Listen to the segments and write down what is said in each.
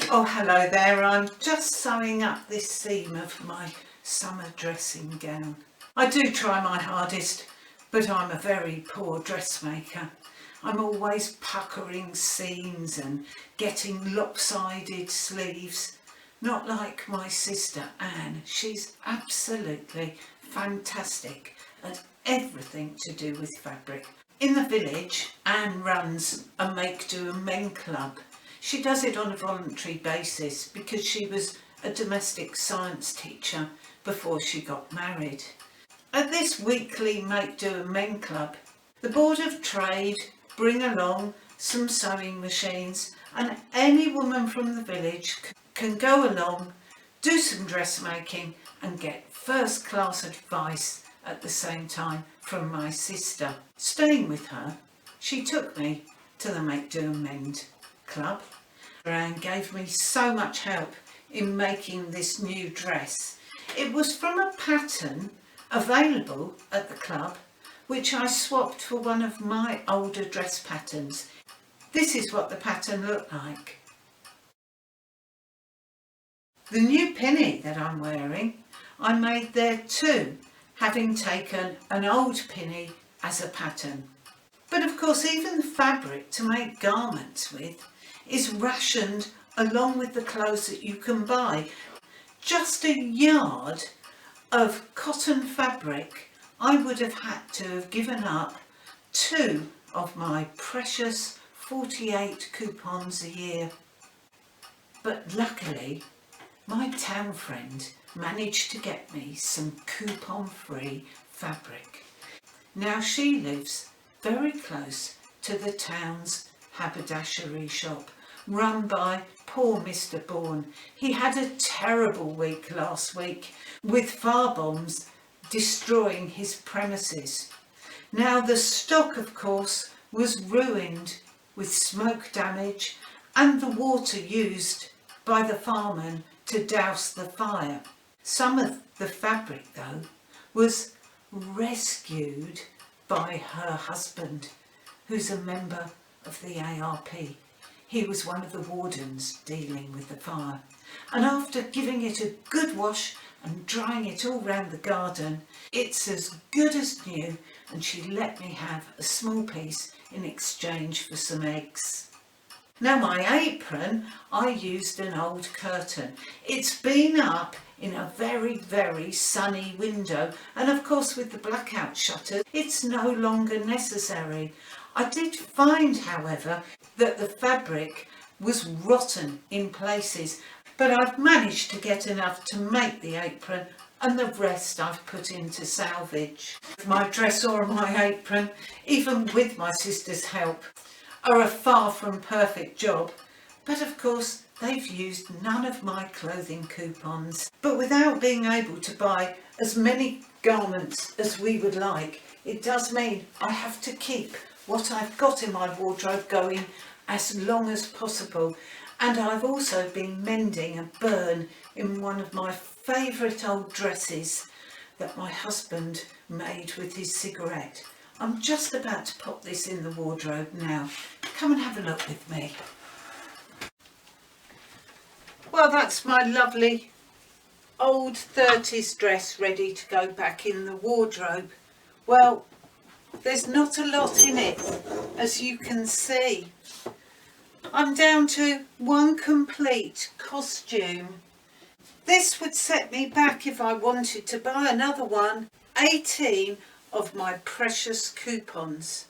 Oh, hello there. I'm just sewing up this seam of my summer dressing gown. I do try my hardest, but I'm a very poor dressmaker. I'm always puckering seams and getting lopsided sleeves. Not like my sister Anne. She's absolutely fantastic at everything to do with fabric. In the village, Anne runs a make do and mend club. She does it on a voluntary basis because she was a domestic science teacher before she got married. At this weekly make do and mend club, the Board of Trade bring along some sewing machines, and any woman from the village can go along, do some dressmaking and get first class advice at the same time from my sister. Staying with her, she took me to the Make Do and Mend club and gave me so much help in making this new dress. It was from a pattern available at the club which I swapped for one of my older dress patterns. This is what the pattern looked like. The new pinny that I'm wearing, I made there too, having taken an old pinny as a pattern. But of course, even the fabric to make garments with is rationed along with the clothes that you can buy. Just a yard of cotton fabric, I would have had to have given up 2 of my precious 48 coupons a year. But luckily, my town friend managed to get me some coupon-free fabric. Now she lives very close to the town's haberdashery shop, run by poor Mr. Bourne. He had a terrible week last week with fire bombs destroying his premises. Now the stock, of course, was ruined with smoke damage and the water used by the firemen to douse the fire. Some of the fabric, though, was rescued by her husband, who's a member of the ARP. He was one of the wardens dealing with the fire. And after giving it a good wash and drying it all round the garden, it's as good as new, and she let me have a small piece in exchange for some eggs. Now my apron, I used an old curtain. It's been up in a very, very sunny window, and of course with the blackout shutters, it's no longer necessary. I did find, however, that the fabric was rotten in places, but I've managed to get enough to make the apron, and the rest I've put into salvage. My dress or my apron, even with my sister's help, are a far from perfect job, but of course they've used none of my clothing coupons. But without being able to buy as many garments as we would like, it does mean I have to keep what I've got in my wardrobe going as long as possible. And I've also been mending a burn in one of my favourite old dresses that my husband made with his cigarette. I'm just about to pop this in the wardrobe now. Come and have a look with me. Well, that's my lovely old 30s dress ready to go back in the wardrobe. Well, there's not a lot in it, as you can see. I'm down to one complete costume. This would set me back, if I wanted to buy another one, 18 of my precious coupons.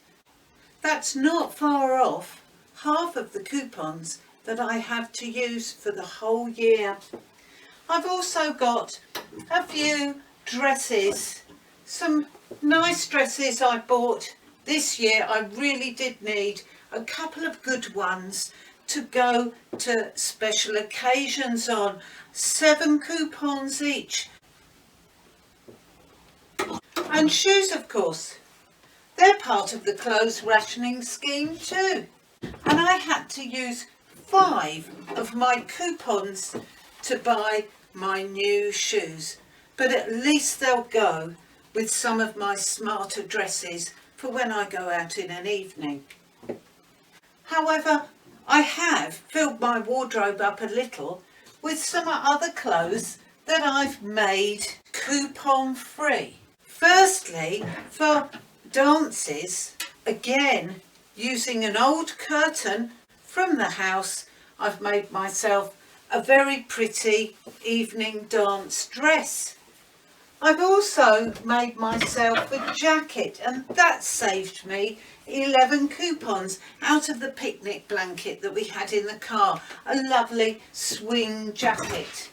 That's not far off half of the coupons that I have to use for the whole year. I've also got a few dresses, some nice dresses I bought this year. I really did need a couple of good ones to go to special occasions on. 7 coupons each. And shoes, of course. They're part of the clothes rationing scheme too. And I had to use 5 of my coupons to buy my new shoes. But at least they'll go with some of my smarter dresses for when I go out in an evening. However, I have filled my wardrobe up a little with some other clothes that I've made coupon free. Firstly, for dances, again using an old curtain from the house, I've made myself a very pretty evening dance dress. I've also made myself a jacket, and that saved me 11 coupons out of the picnic blanket that we had in the car, a lovely swing jacket.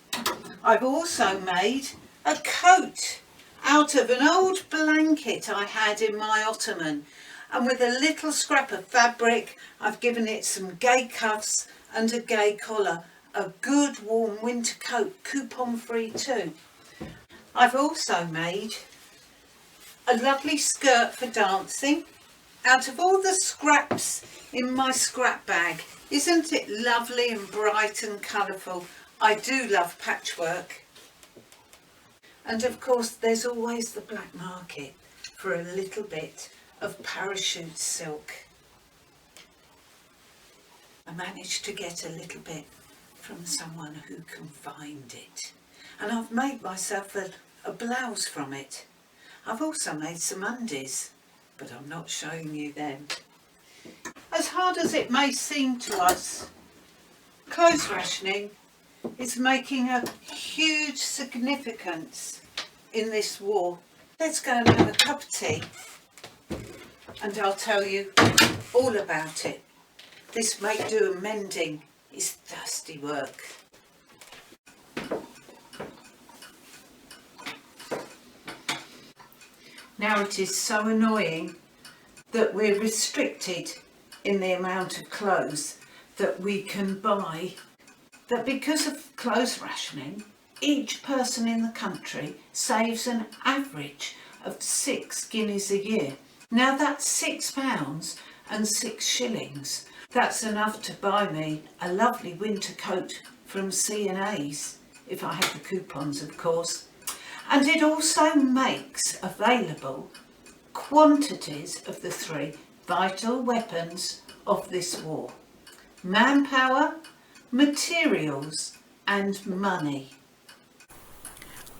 I've also made a coat out of an old blanket I had in my ottoman, and with a little scrap of fabric I've given it some gay cuffs and a gay collar, a good warm winter coat, coupon free too. I've also made a lovely skirt for dancing out of all the scraps in my scrap bag. Isn't it lovely and bright and colourful? I do love patchwork. And of course there's always the black market for a little bit of parachute silk. I managed to get a little bit from someone who can find it. And I've made myself a blouse from it. I've also made some undies, but I'm not showing you them. As hard as it may seem to us, clothes rationing is making a huge significance in this war. Let's go and have a cup of tea and I'll tell you all about it. This make do and mending is thirsty work. Now it is so annoying that we're restricted in the amount of clothes that we can buy, that because of clothes rationing, each person in the country saves an average of 6 guineas a year. Now that's £6 and 6 shillings. That's enough to buy me a lovely winter coat from C&A's, if I had the coupons of course. And it also makes available quantities of the 3 vital weapons of this war: manpower, materials and money.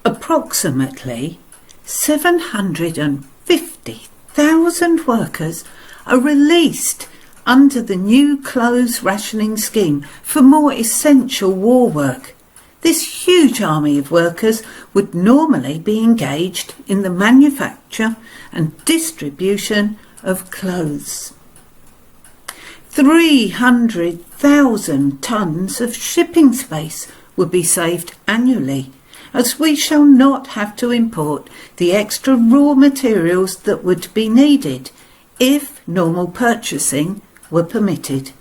Approximately 750,000 workers are released under the new clothes rationing scheme for more essential war work. This huge army of workers would normally be engaged in the manufacture and distribution of clothes. 300,000 tonnes of shipping space would be saved annually, as we shall not have to import the extra raw materials that would be needed if normal purchasing were permitted.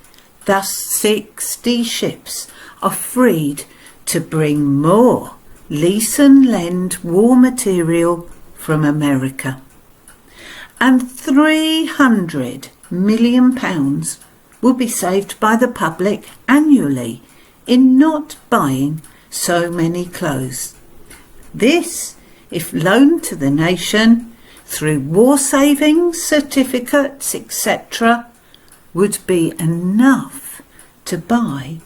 Thus 60 ships are freed to bring more lease and lend war material from America. And £300 million will be saved by the public annually in not buying so many clothes. This, if loaned to the nation through war savings, certificates, etc., would be enough to buy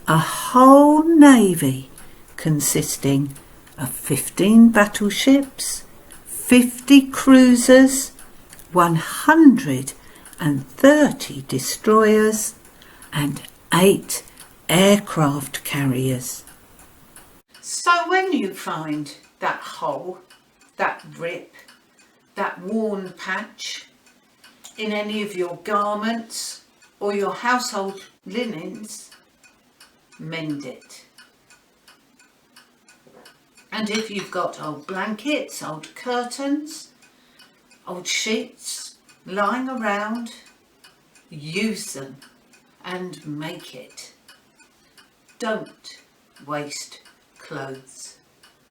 a whole navy consisting of 15 battleships, 50 cruisers, 130 destroyers and 8 aircraft carriers. So when you find that hole, that rip, that worn patch in any of your garments or your household linens, mend it. And if you've got old blankets, old curtains, old sheets lying around, use them and make it. Don't waste clothes.